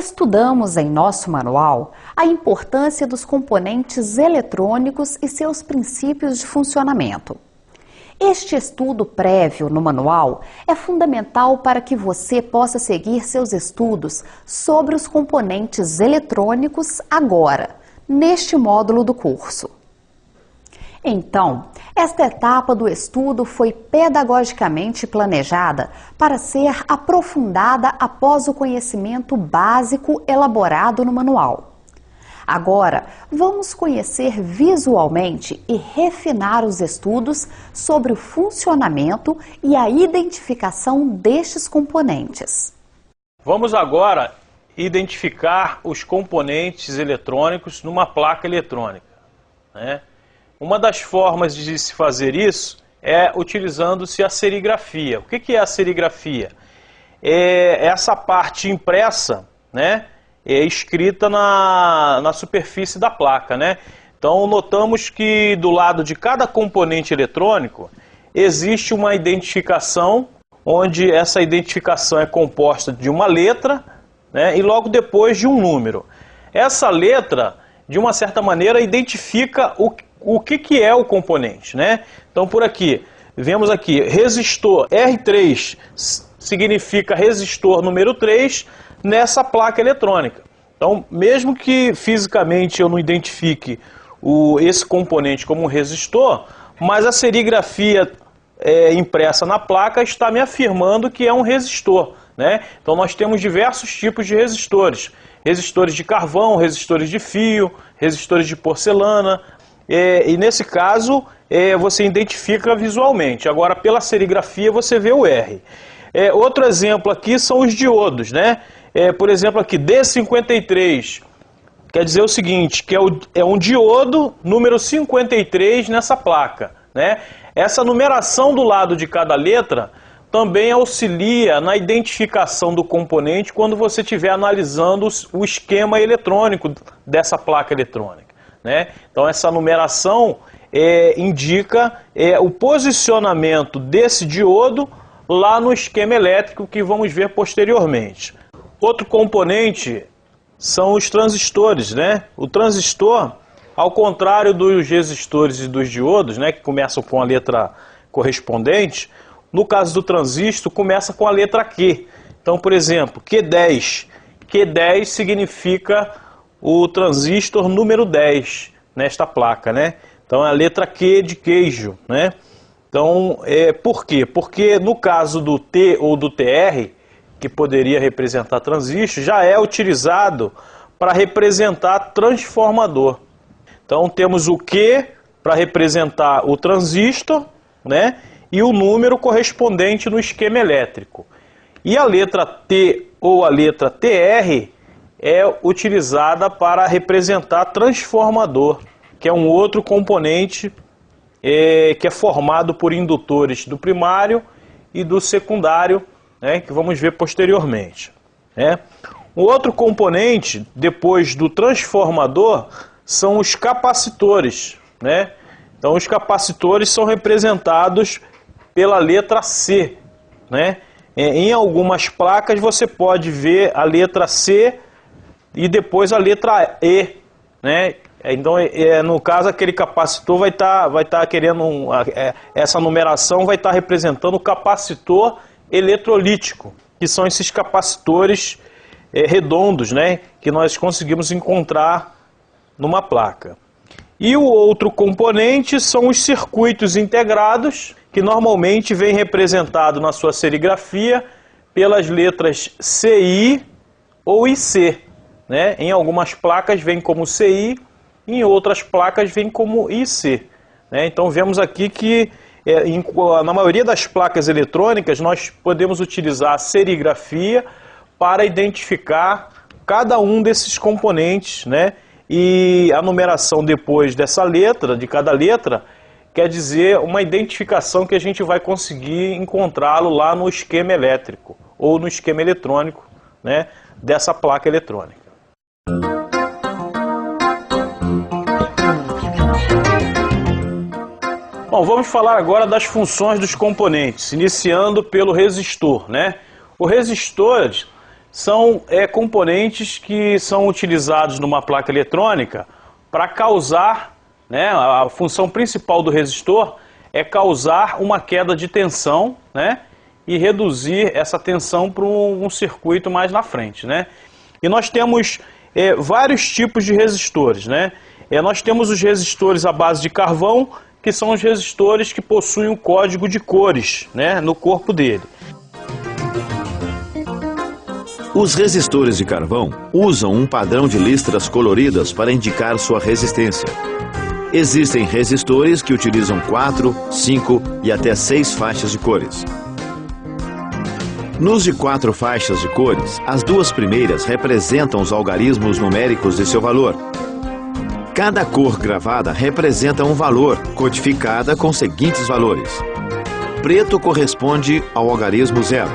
Estudamos em nosso manual a importância dos componentes eletrônicos e seus princípios de funcionamento. Este estudo prévio no manual é fundamental para que você possa seguir seus estudos sobre os componentes eletrônicos agora, neste módulo do curso. Então, esta etapa do estudo foi pedagogicamente planejada para ser aprofundada após o conhecimento básico elaborado no manual. Agora, vamos conhecer visualmente e refinar os estudos sobre o funcionamento e a identificação destes componentes. Vamos agora identificar os componentes eletrônicos numa placa eletrônica, né? Uma das formas de se fazer isso é utilizando-se a serigrafia. O que é a serigrafia? É essa parte impressa, né? É escrita na superfície da placa, né? Então notamos que do lado de cada componente eletrônico existe uma identificação, onde essa identificação é composta de uma letra, né? E logo depois de um número. Essa letra, de uma certa maneira, identifica o que é o componente, né? Então por aqui, vemos aqui, resistor R3 significa resistor número 3 nessa placa eletrônica. Então, mesmo que fisicamente eu não identifique esse componente como um resistor, mas a serigrafia impressa na placa está me afirmando que é um resistor, né? Então nós temos diversos tipos de resistores. Resistores de carvão, resistores de fio, resistores de porcelana, e nesse caso você identifica visualmente. Agora pela serigrafia você vê o R. Outro exemplo aqui são os diodos, né? Por exemplo aqui D53, quer dizer o seguinte, que é um diodo número 53 nessa placa, né? Essa numeração do lado de cada letra também auxilia na identificação do componente quando você estiver analisando o esquema eletrônico dessa placa eletrônica, né? Então essa numeração indica o posicionamento desse diodo lá no esquema elétrico que vamos ver posteriormente. Outro componente são os transistores, né? O transistor, ao contrário dos resistores e dos diodos, né, que começam com a letra correspondente, no caso do transistor começa com a letra Q. Então, por exemplo, Q10. Q10 significa o transistor número 10 nesta placa, né? Então é a letra Q de queijo, né? Então, por quê? Porque no caso do T ou do TR, que poderia representar transistor, já é utilizado para representar transformador. Então temos o Q para representar o transistor, né? E o número correspondente no esquema elétrico. E a letra T ou a letra TR é utilizada para representar transformador, que é um outro componente que é formado por indutores do primário e do secundário, né, que vamos ver posteriormente, né? Um outro componente, depois do transformador, são os capacitores, né? Então os capacitores são representados pela letra C, né? Em algumas placas você pode ver a letra C e depois a letra E, né? Então, no caso, aquele capacitor vai estar querendo, essa numeração vai estar representando o capacitor eletrolítico, que são esses capacitores redondos, né, que nós conseguimos encontrar numa placa. E o outro componente são os circuitos integrados, que normalmente vem representado na sua serigrafia pelas letras CI ou IC, né? Em algumas placas vem como CI, em outras placas vem como IC, né? Então vemos aqui que na maioria das placas eletrônicas nós podemos utilizar a serigrafia para identificar cada um desses componentes, né? E a numeração depois dessa letra, de cada letra, quer dizer uma identificação que a gente vai conseguir encontrá-lo lá no esquema elétrico ou no esquema eletrônico, né, dessa placa eletrônica. Bom, vamos falar agora das funções dos componentes, iniciando pelo resistor, né? O resistor são componentes que são utilizados numa placa eletrônica para causar, né, a função principal do resistor é causar uma queda de tensão, né, e reduzir essa tensão para um circuito mais na frente, né? E nós temos vários tipos de resistores, né? Nós temos os resistores à base de carvão, que são os resistores que possuem um código de cores, né, no corpo dele. Os resistores de carvão usam um padrão de listras coloridas para indicar sua resistência. Existem resistores que utilizam 4, 5 e até 6 faixas de cores. Nos de 4 faixas de cores, as 2 primeiras representam os algarismos numéricos de seu valor. Cada cor gravada representa um valor, codificada com os seguintes valores. Preto corresponde ao algarismo 0,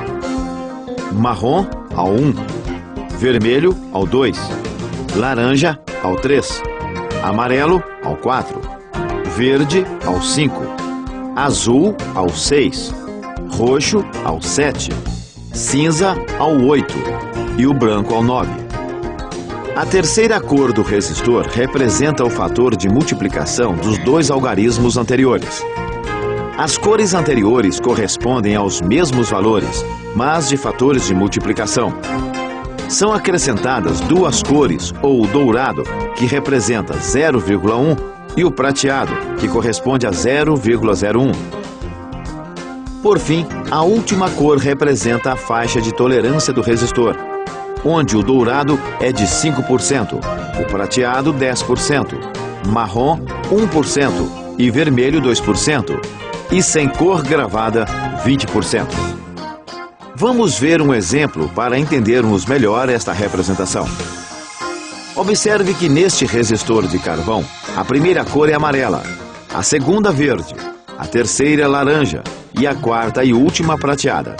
marrom ao 1, vermelho ao 2, laranja ao 3, amarelo ao 4, verde ao 5, azul ao 6, roxo ao 7, cinza ao 8 e o branco ao 9. A terceira cor do resistor representa o fator de multiplicação dos 2 algarismos anteriores. As cores anteriores correspondem aos mesmos valores, mas de fatores de multiplicação. São acrescentadas 2 cores, ou o dourado, que representa 0,1, e o prateado, que corresponde a 0,01. Por fim, a última cor representa a faixa de tolerância do resistor, onde o dourado é de 5%, o prateado 10%, marrom 1% e vermelho 2%, e sem cor gravada 20%. Vamos ver um exemplo para entendermos melhor esta representação. Observe que neste resistor de carvão, a primeira cor é amarela, a segunda verde, a terceira laranja e a quarta e última prateada.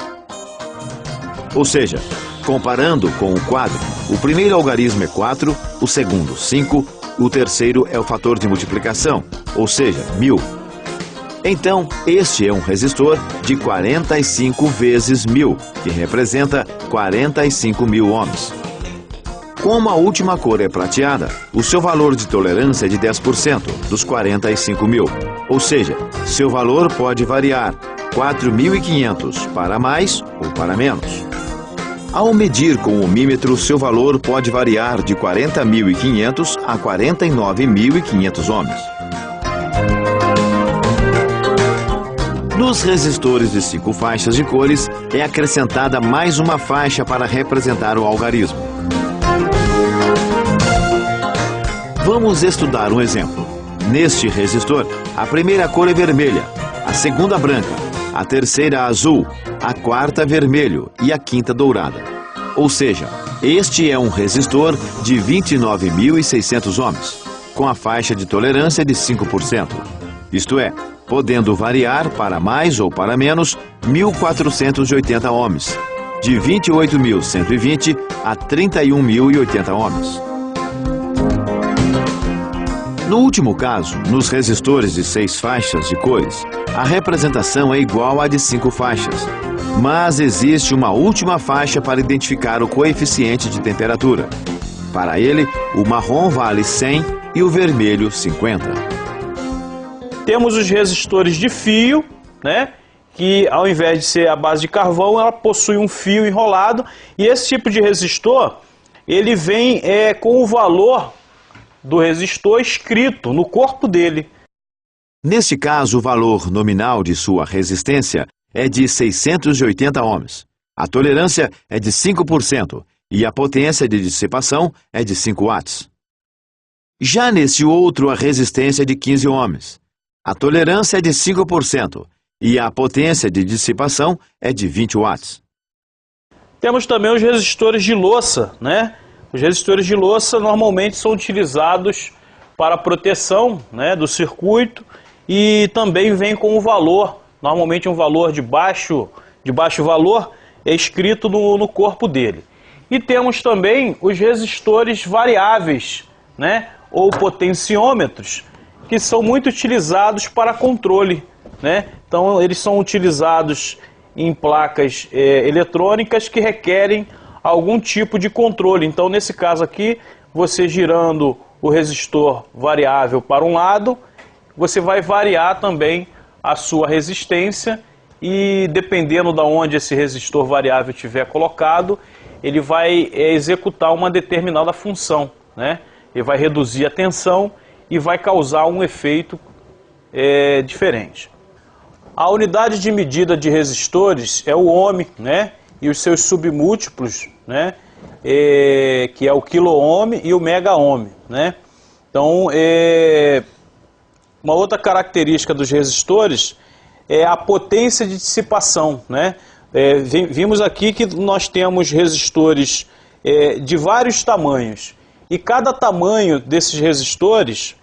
Ou seja, comparando com o quadro, o primeiro algarismo é 4, o segundo 5, o terceiro é o fator de multiplicação, ou seja, 1000. Então, este é um resistor de 45 vezes 1000, que representa 45.000 ohms. Como a última cor é prateada, o seu valor de tolerância é de 10% dos 45.000, ou seja, seu valor pode variar 4.500 para mais ou para menos. Ao medir com o ohmímetro, seu valor pode variar de 40.500 a 49.500 ohms. Nos resistores de 5 faixas de cores, é acrescentada mais uma faixa para representar o algarismo. Vamos estudar um exemplo. Neste resistor, a primeira cor é vermelha, a segunda branca, a terceira azul, a quarta vermelho e a quinta dourada. Ou seja, este é um resistor de 29.600 ohms, com a faixa de tolerância de 5%. Isto é, podendo variar para mais ou para menos 1.480 ohms, de 28.120 a 31.080 ohms. No último caso, nos resistores de 6 faixas de cores, a representação é igual à de 5 faixas, mas existe uma última faixa para identificar o coeficiente de temperatura. Para ele, o marrom vale 100 e o vermelho 50. Temos os resistores de fio, né, que ao invés de ser a base de carvão, ela possui um fio enrolado, e esse tipo de resistor, ele vem com o valor do resistor escrito no corpo dele. Neste caso, o valor nominal de sua resistência é de 680 ohms. A tolerância é de 5% e a potência de dissipação é de 5 watts. Já nesse outro, a resistência é de 15 ohms. A tolerância é de 5% e a potência de dissipação é de 20 watts. Temos também os resistores de louça, né? Os resistores de louça normalmente são utilizados para proteção, né, do circuito, e também vem com um valor, normalmente um valor de baixo valor, é escrito no corpo dele. E temos também os resistores variáveis, né, ou potenciômetros, que são muito utilizados para controle, né? Então eles são utilizados em placas eletrônicas que requerem algum tipo de controle. Então, nesse caso aqui, você girando o resistor variável para um lado, você vai variar também a sua resistência e, dependendo de onde esse resistor variável estiver colocado, ele vai executar uma determinada função, né? Ele vai reduzir a tensão e vai causar um efeito diferente. A unidade de medida de resistores é o ohm, né? E os seus submúltiplos, né? Que é o quilo-ohm e o mega-ohm, né? Então, uma outra característica dos resistores é a potência de dissipação, né? Vimos aqui que nós temos resistores de vários tamanhos, e cada tamanho desses resistores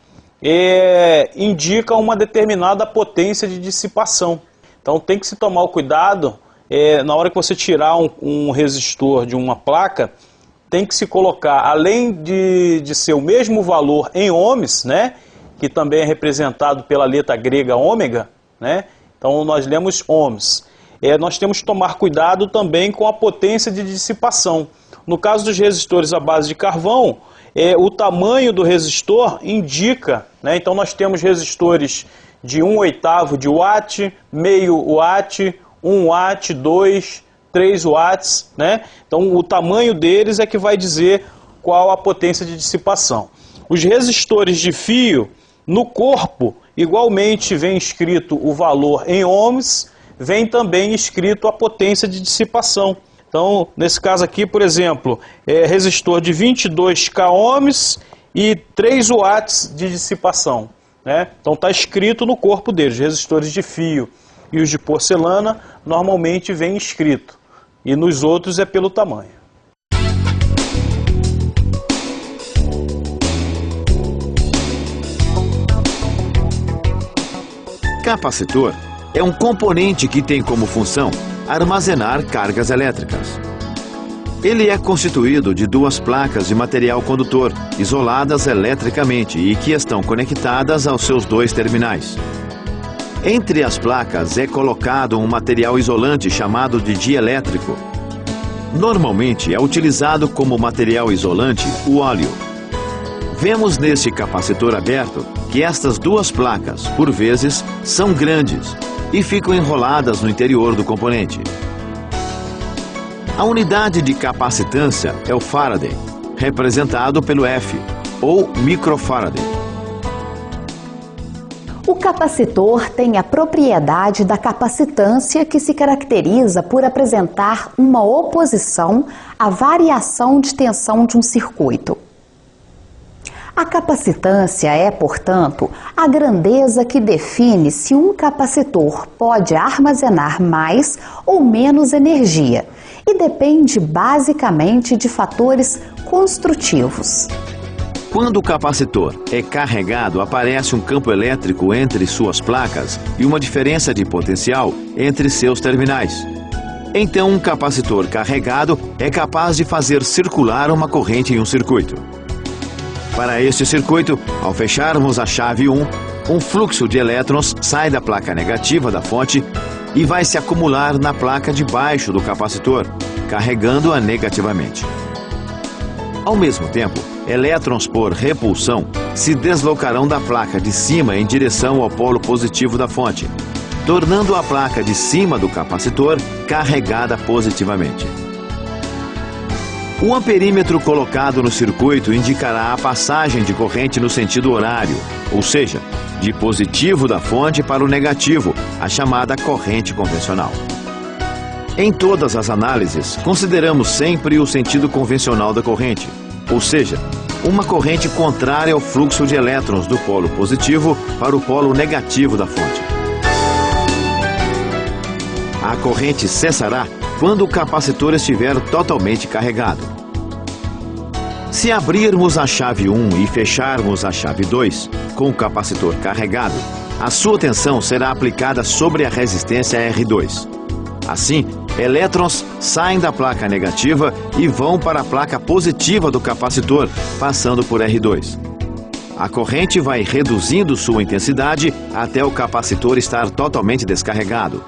indica uma determinada potência de dissipação. Então tem que se tomar o cuidado, na hora que você tirar um resistor de uma placa, tem que se colocar, além de ser o mesmo valor em ohms, né, que também é representado pela letra grega ômega, né, então nós lemos ohms. Nós temos que tomar cuidado também com a potência de dissipação. No caso dos resistores à base de carvão, o tamanho do resistor indica, né? Então nós temos resistores de 1/8 de watt, meio watt, 1 watt, 2, 3 watts, né? Então o tamanho deles é que vai dizer qual a potência de dissipação. Os resistores de fio, no corpo, igualmente vem escrito o valor em ohms, vem também escrito a potência de dissipação. Então, nesse caso aqui, por exemplo, resistor de 22k ohms e 3 watts de dissipação, né? Então está escrito no corpo deles. Resistores de fio e os de porcelana normalmente vem escrito, e nos outros é pelo tamanho. Capacitor é um componente que tem como função armazenar cargas elétricas. Ele é constituído de duas placas de material condutor, isoladas eletricamente e que estão conectadas aos seus dois terminais. Entre as placas é colocado um material isolante chamado de dielétrico. Normalmente é utilizado como material isolante o óleo. Vemos neste capacitor aberto que estas duas placas, por vezes, são grandes e ficam enroladas no interior do componente. A unidade de capacitância é o Faraday, representado pelo F, ou microfaraday. O capacitor tem a propriedade da capacitância, que se caracteriza por apresentar uma oposição à variação de tensão de um circuito. A capacitância é, portanto, a grandeza que define se um capacitor pode armazenar mais ou menos energia e depende basicamente de fatores construtivos. Quando o capacitor é carregado, aparece um campo elétrico entre suas placas e uma diferença de potencial entre seus terminais. Então, um capacitor carregado é capaz de fazer circular uma corrente em um circuito. Para este circuito, ao fecharmos a chave 1, um fluxo de elétrons sai da placa negativa da fonte e vai se acumular na placa de baixo do capacitor, carregando-a negativamente. Ao mesmo tempo, elétrons por repulsão se deslocarão da placa de cima em direção ao polo positivo da fonte, tornando a placa de cima do capacitor carregada positivamente. O amperímetro colocado no circuito indicará a passagem de corrente no sentido horário, ou seja, de positivo da fonte para o negativo, a chamada corrente convencional. Em todas as análises, consideramos sempre o sentido convencional da corrente, ou seja, uma corrente contrária ao fluxo de elétrons do polo positivo para o polo negativo da fonte. A corrente cessará quando o capacitor estiver totalmente carregado. Se abrirmos a chave 1 e fecharmos a chave 2, com o capacitor carregado, a sua tensão será aplicada sobre a resistência R2. Assim, elétrons saem da placa negativa e vão para a placa positiva do capacitor, passando por R2. A corrente vai reduzindo sua intensidade até o capacitor estar totalmente descarregado.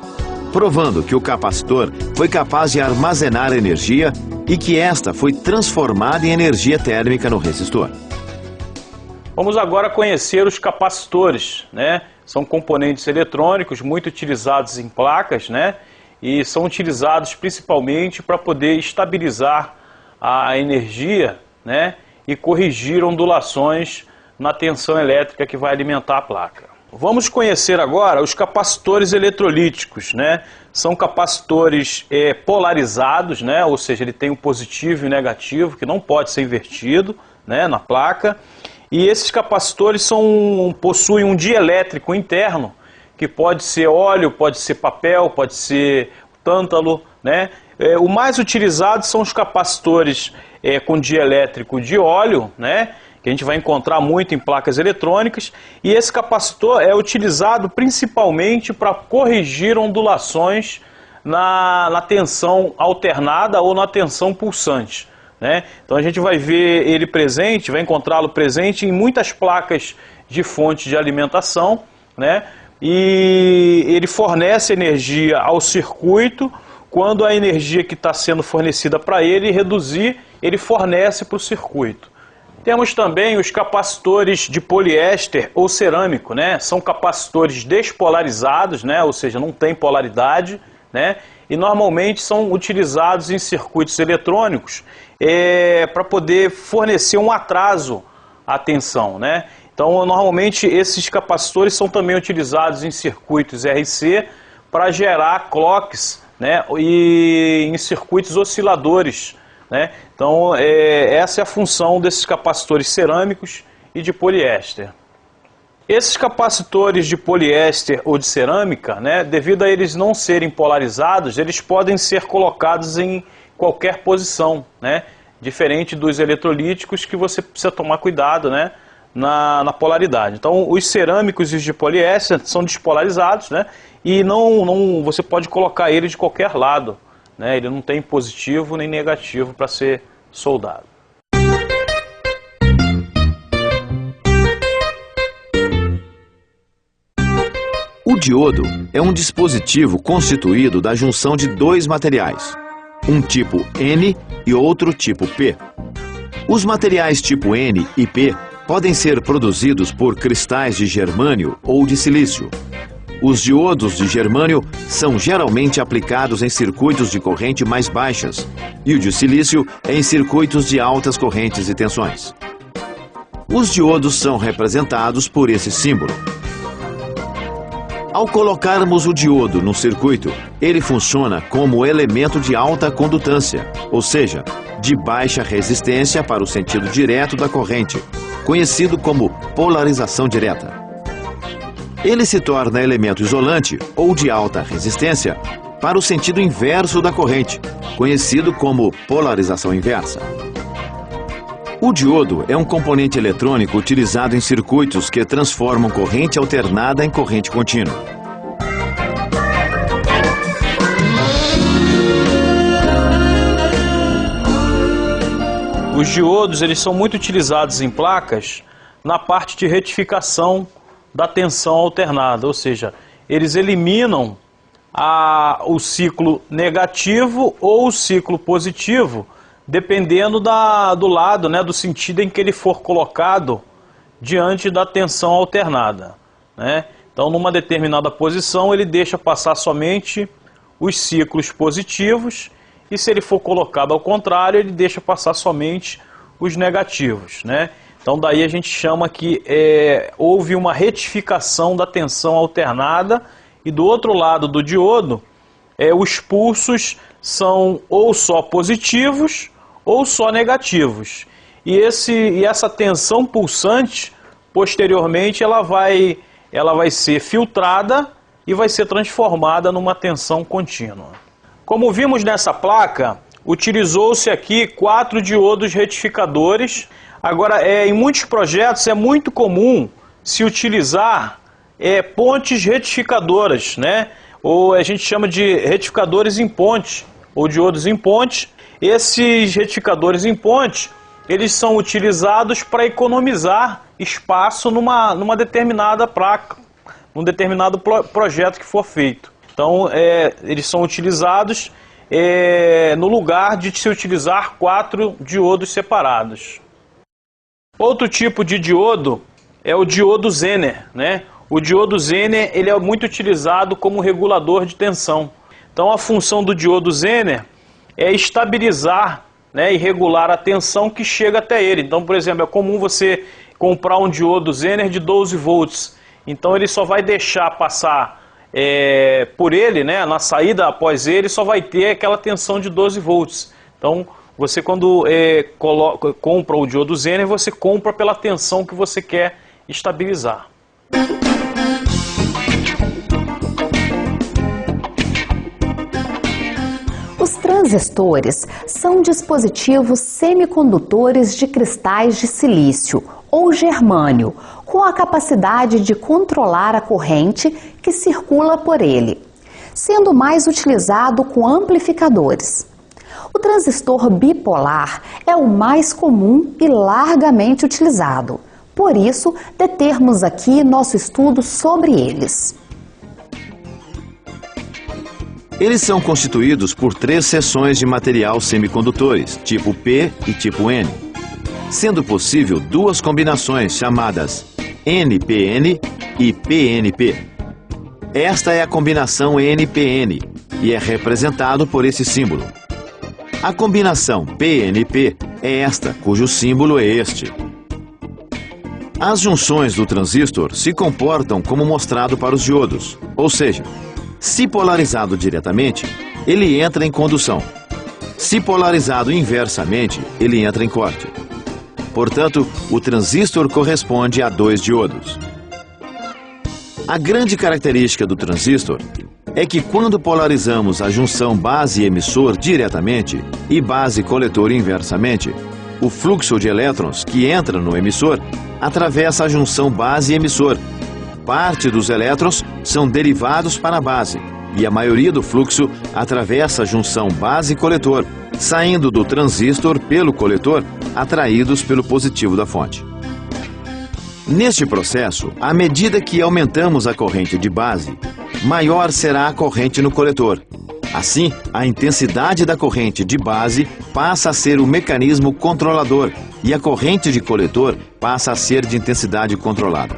provando que o capacitor foi capaz de armazenar energia e que esta foi transformada em energia térmica no resistor. Vamos agora conhecer os capacitores, né? São componentes eletrônicos muito utilizados em placas, né? E são utilizados principalmente para poder estabilizar a energia, né? E corrigir ondulações na tensão elétrica que vai alimentar a placa. Vamos conhecer agora os capacitores eletrolíticos, né? São capacitores polarizados, né? Ou seja, ele tem o positivo e o negativo, que não pode ser invertido, né? Na placa. E esses capacitores possuem um dielétrico interno, que pode ser óleo, pode ser papel, pode ser tântalo, né? O mais utilizado são os capacitores com dielétrico de óleo, né? Que a gente vai encontrar muito em placas eletrônicas. E esse capacitor é utilizado principalmente para corrigir ondulações na tensão alternada ou na tensão pulsante, né? Então a gente vai ver ele presente, vai encontrá-lo presente em muitas placas de fonte de alimentação, né? E ele fornece energia ao circuito. Quando a energia que está sendo fornecida para ele reduzir, ele fornece para o circuito. Temos também os capacitores de poliéster ou cerâmico, né? São capacitores despolarizados, né? Ou seja, não tem polaridade, né? E normalmente são utilizados em circuitos eletrônicos para poder fornecer um atraso à tensão, né? Então, normalmente esses capacitores são também utilizados em circuitos RC para gerar clocks, né? E em circuitos osciladores, né? Então, essa é a função desses capacitores cerâmicos e de poliéster. Esses capacitores de poliéster ou de cerâmica, né, devido a eles não serem polarizados, eles podem ser colocados em qualquer posição, né, diferente dos eletrolíticos, que você precisa tomar cuidado, né, na polaridade. Então, os cerâmicos e os de poliéster são despolarizados, né, e você pode colocar ele de qualquer lado, né, ele não tem positivo nem negativo para ser soldado. O diodo é um dispositivo constituído da junção de dois materiais, um tipo N e outro tipo P. Os materiais tipo N e P podem ser produzidos por cristais de germânio ou de silício. Os diodos de germânio são geralmente aplicados em circuitos de corrente mais baixas e o de silício é em circuitos de altas correntes e tensões. Os diodos são representados por esse símbolo. Ao colocarmos o diodo no circuito, ele funciona como elemento de alta condutância, ou seja, de baixa resistência para o sentido direto da corrente, conhecido como polarização direta. Ele se torna elemento isolante ou de alta resistência para o sentido inverso da corrente, conhecido como polarização inversa. O diodo é um componente eletrônico utilizado em circuitos que transformam corrente alternada em corrente contínua. Os diodos, eles são muito utilizados em placas na parte de retificação da tensão alternada, ou seja, eles eliminam o ciclo negativo ou o ciclo positivo, dependendo do lado, né, do sentido em que ele for colocado diante da tensão alternada, né? Então, numa determinada posição, ele deixa passar somente os ciclos positivos, e se ele for colocado ao contrário, ele deixa passar somente os negativos, né? Então, daí a gente chama que houve uma retificação da tensão alternada, e do outro lado do diodo, os pulsos são ou só positivos ou só negativos. E essa tensão pulsante, posteriormente, ela vai ser filtrada e vai ser transformada numa tensão contínua. Como vimos nessa placa, utilizou-se aqui 4 diodos retificadores. Agora, em muitos projetos é muito comum se utilizar pontes retificadoras, né? Ou a gente chama de retificadores em ponte, ou diodos em ponte. Esses retificadores em ponte, eles são utilizados para economizar espaço numa determinada placa, num determinado projeto que for feito. Então, eles são utilizados no lugar de se utilizar 4 diodos separados. Outro tipo de diodo é o diodo Zener, né? O diodo Zener ele é muito utilizado como regulador de tensão. Então, a função do diodo Zener é estabilizar, né, e regular a tensão que chega até ele. Então, por exemplo, é comum você comprar um diodo Zener de 12 volts. Então, ele só vai deixar passar por ele, né, na saída após ele, só vai ter aquela tensão de 12 volts. Então, você quando compra o diodo Zener, você compra pela tensão que você quer estabilizar. Os transistores são dispositivos semicondutores de cristais de silício ou germânio, com a capacidade de controlar a corrente que circula por ele, sendo mais utilizado com amplificadores. O transistor bipolar é o mais comum e largamente utilizado. Por isso, determos aqui nosso estudo sobre eles. Eles são constituídos por 3 seções de material semicondutores, tipo P e tipo N, sendo possível 2 combinações chamadas NPN e PNP. Esta é a combinação NPN e é representado por esse símbolo. A combinação PNP é esta, cujo símbolo é este. As junções do transistor se comportam como mostrado para os diodos, ou seja, se polarizado diretamente, ele entra em condução. Se polarizado inversamente, ele entra em corte. Portanto, o transistor corresponde a 2 diodos. A grande característica do transistor é que quando polarizamos a junção base-emissor diretamente e base-coletor inversamente, o fluxo de elétrons que entra no emissor atravessa a junção base-emissor. Parte dos elétrons são derivados para a base e a maioria do fluxo atravessa a junção base-coletor, saindo do transistor pelo coletor, atraídos pelo positivo da fonte. Neste processo, à medida que aumentamos a corrente de base, maior será a corrente no coletor. Assim, a intensidade da corrente de base passa a ser o mecanismo controlador e a corrente de coletor passa a ser de intensidade controlada.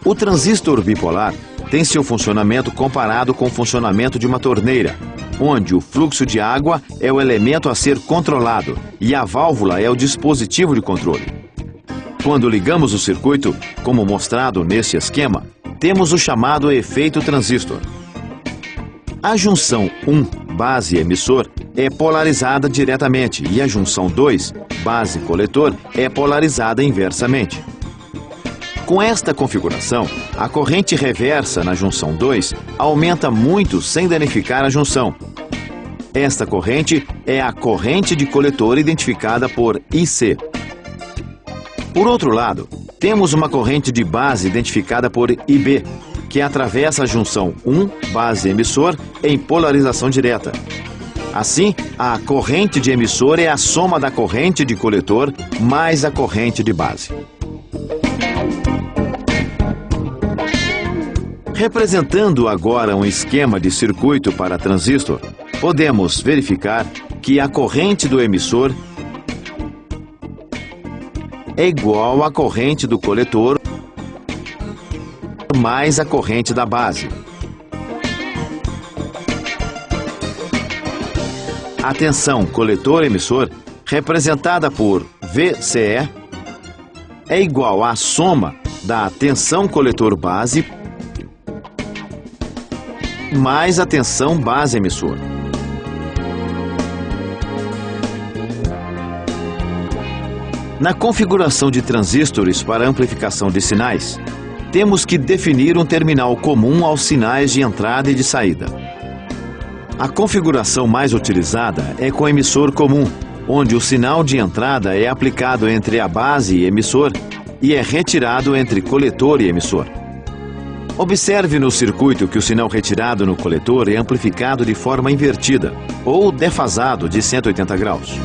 O transistor bipolar tem seu funcionamento comparado com o funcionamento de uma torneira, onde o fluxo de água é o elemento a ser controlado e a válvula é o dispositivo de controle. Quando ligamos o circuito, como mostrado nesse esquema, temos o chamado efeito transistor. A junção 1, base-emissor, é polarizada diretamente e a junção 2, base-coletor, é polarizada inversamente. Com esta configuração, a corrente reversa na junção 2 aumenta muito sem danificar a junção. Esta corrente é a corrente de coletor identificada por IC. Por outro lado, temos uma corrente de base identificada por IB, que atravessa a junção 1, base-emissor, em polarização direta. Assim, a corrente de emissor é a soma da corrente de coletor mais a corrente de base. Representando agora um esquema de circuito para transistor, podemos verificar que a corrente do emissor é igual à corrente do coletor mais a corrente da base. A tensão coletor-emissor, representada por VCE, é igual à soma da tensão coletor-base mais a tensão base-emissor. Na configuração de transistores para amplificação de sinais, temos que definir um terminal comum aos sinais de entrada e de saída. A configuração mais utilizada é com emissor comum, onde o sinal de entrada é aplicado entre a base e emissor e é retirado entre coletor e emissor. Observe no circuito que o sinal retirado no coletor é amplificado de forma invertida ou defasado de 180 graus.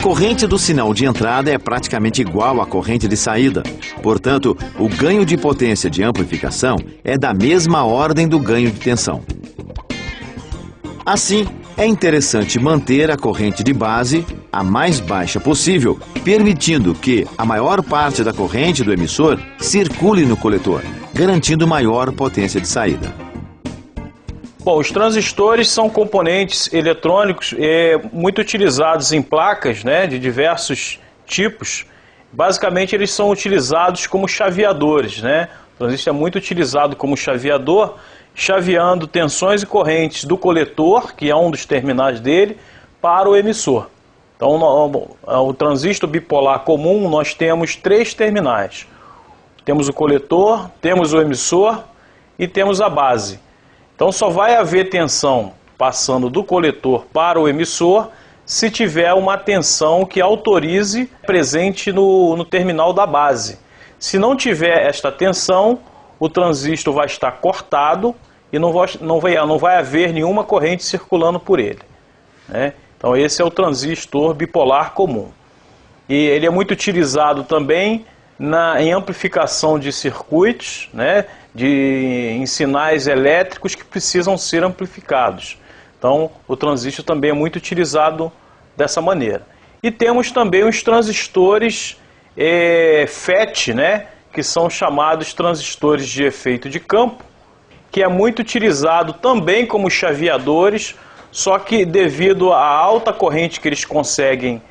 corrente do sinal de entrada é praticamente igual à corrente de saída. Portanto, o ganho de potência de amplificação é da mesma ordem do ganho de tensão. Assim, é interessante manter a corrente de base a mais baixa possível, permitindo que a maior parte da corrente do emissor circule no coletor, garantindo maior potência de saída. Bom, os transistores são componentes eletrônicos muito utilizados em placas, né, de diversos tipos. Basicamente, eles são utilizados como chaveadores, né? O transistor é muito utilizado como chaveador, chaveando tensões e correntes do coletor, que é um dos terminais dele, para o emissor. Então, o transistor bipolar comum, nós temos 3 terminais. Temos o coletor, temos o emissor e temos a base. Então, só vai haver tensão passando do coletor para o emissor se tiver uma tensão que autorize presente no terminal da base. Se não tiver esta tensão, o transistor vai estar cortado e não vai haver nenhuma corrente circulando por ele, né? Então, esse é o transistor bipolar comum. E ele é muito utilizado também em amplificação de circuitos, né, em sinais elétricos que precisam ser amplificados. Então, o transistor também é muito utilizado dessa maneira. E temos também os transistores FET, né, que são chamados transistores de efeito de campo, que é muito utilizado também como chaveadores, só que devido à alta corrente que eles conseguem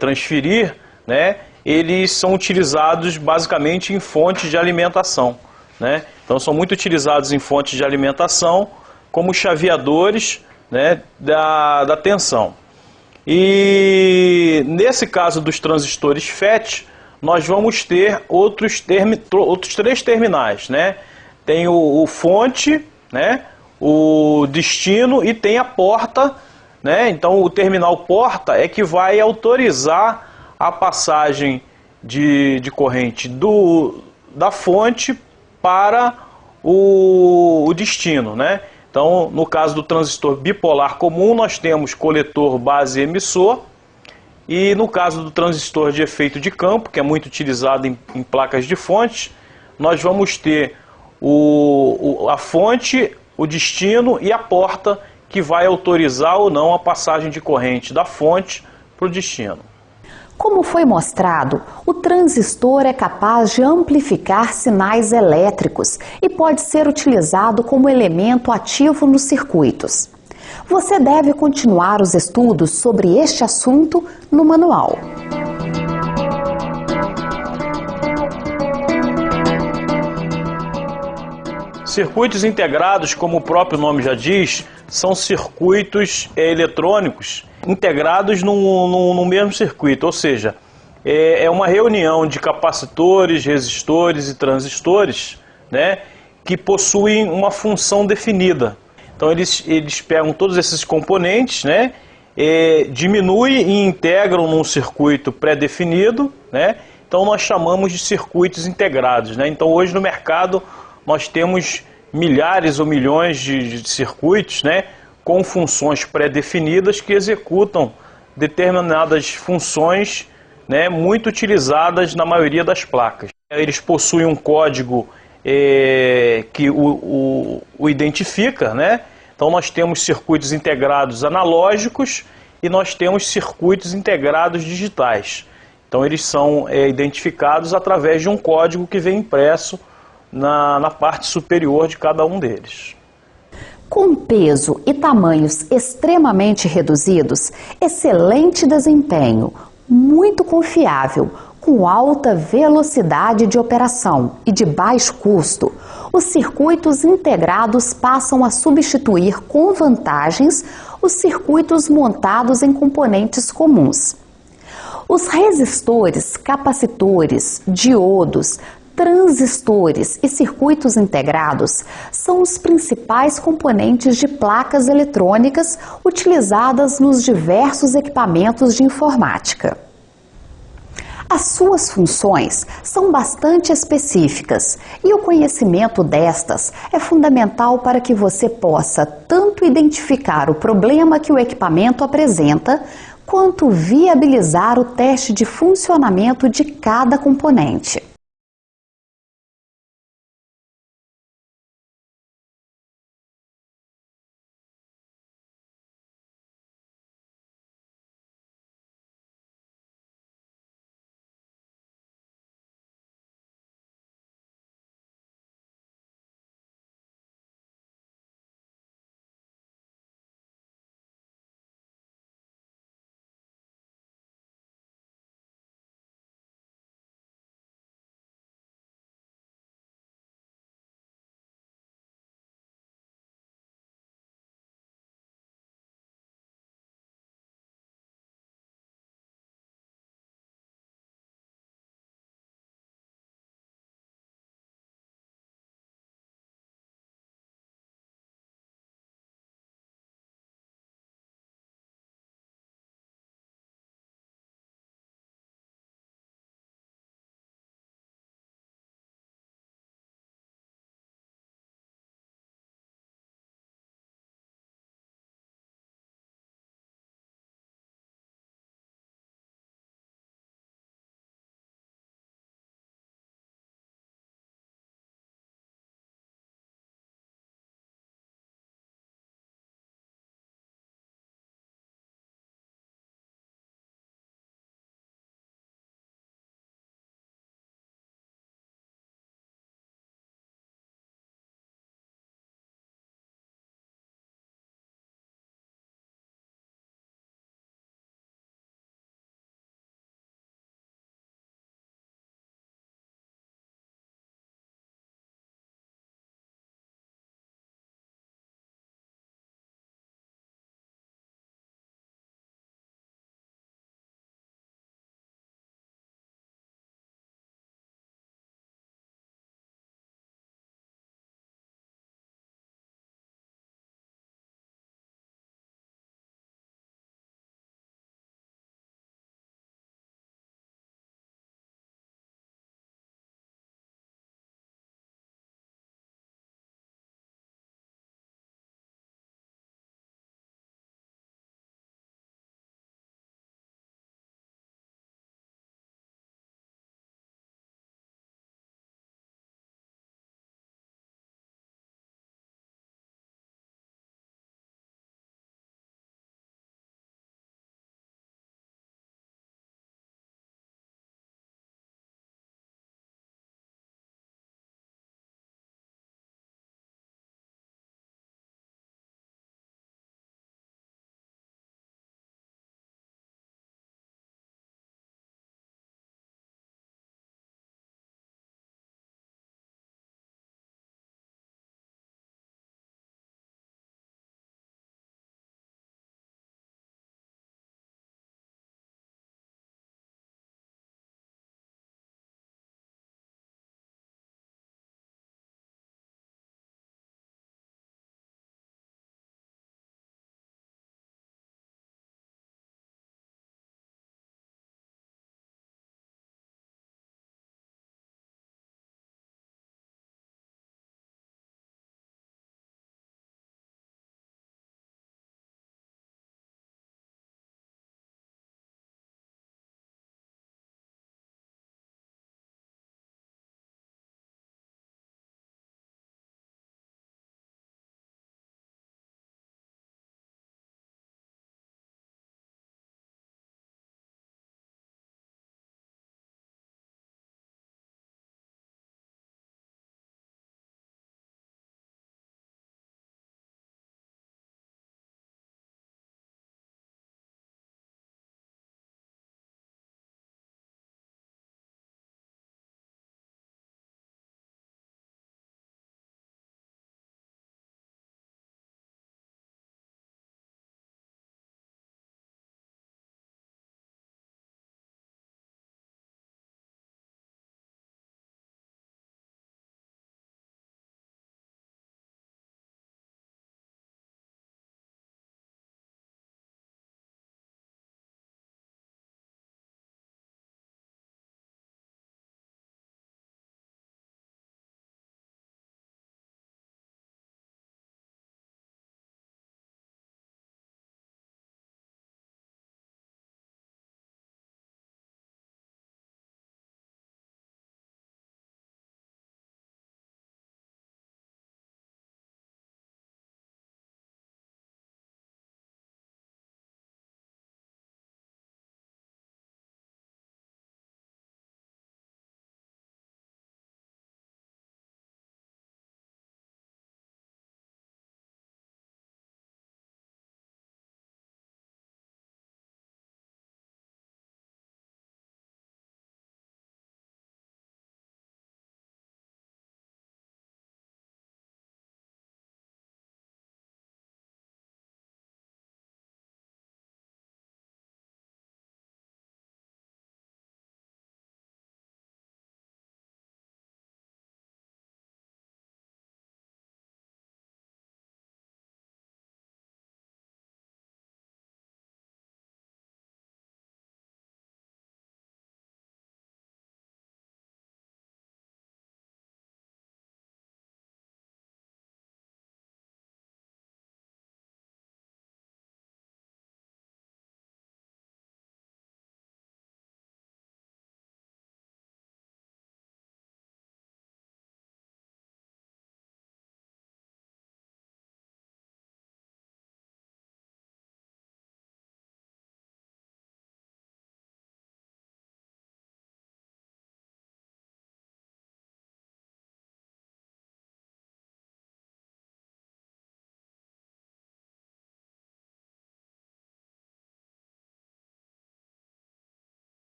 transferir, né, eles são utilizados basicamente em fontes de alimentação, né? Então são muito utilizados em fontes de alimentação como chaveadores, né, da tensão. E nesse caso dos transistores FET, nós vamos ter outros 3 terminais, né? Tem o fonte, né, o destino e tem a porta, né? Então o terminal porta é que vai autorizar a passagem de corrente da fonte para o destino, né? Então, no caso do transistor bipolar comum, nós temos coletor, base e emissor. E no caso do transistor de efeito de campo, que é muito utilizado em placas de fonte, nós vamos ter a fonte, o destino e a porta, que vai autorizar ou não a passagem de corrente da fonte para o destino. Como foi mostrado, o transistor é capaz de amplificar sinais elétricos e pode ser utilizado como elemento ativo nos circuitos. Você deve continuar os estudos sobre este assunto no manual. Circuitos integrados, como o próprio nome já diz, são circuitos eletrônicos integrados no mesmo circuito, ou seja, é uma reunião de capacitores, resistores e transistores, né, que possuem uma função definida. Então eles pegam todos esses componentes, né, diminuem e integram num circuito pré-definido, né. Então nós chamamos de circuitos integrados, né. Então hoje no mercado nós temos milhares ou milhões de circuitos, né, com funções pré-definidas que executam determinadas funções, né, muito utilizadas na maioria das placas. Eles possuem um código que o identifica, né? Então nós temos circuitos integrados analógicos e nós temos circuitos integrados digitais. Então eles são identificados através de um código que vem impresso na parte superior de cada um deles. Com peso e tamanhos extremamente reduzidos, excelente desempenho, muito confiável, com alta velocidade de operação e de baixo custo, os circuitos integrados passam a substituir com vantagens os circuitos montados em componentes comuns. Os resistores, capacitores, diodos, transistores e circuitos integrados são os principais componentes de placas eletrônicas utilizadas nos diversos equipamentos de informática. As suas funções são bastante específicas e o conhecimento destas é fundamental para que você possa tanto identificar o problema que o equipamento apresenta, quanto viabilizar o teste de funcionamento de cada componente.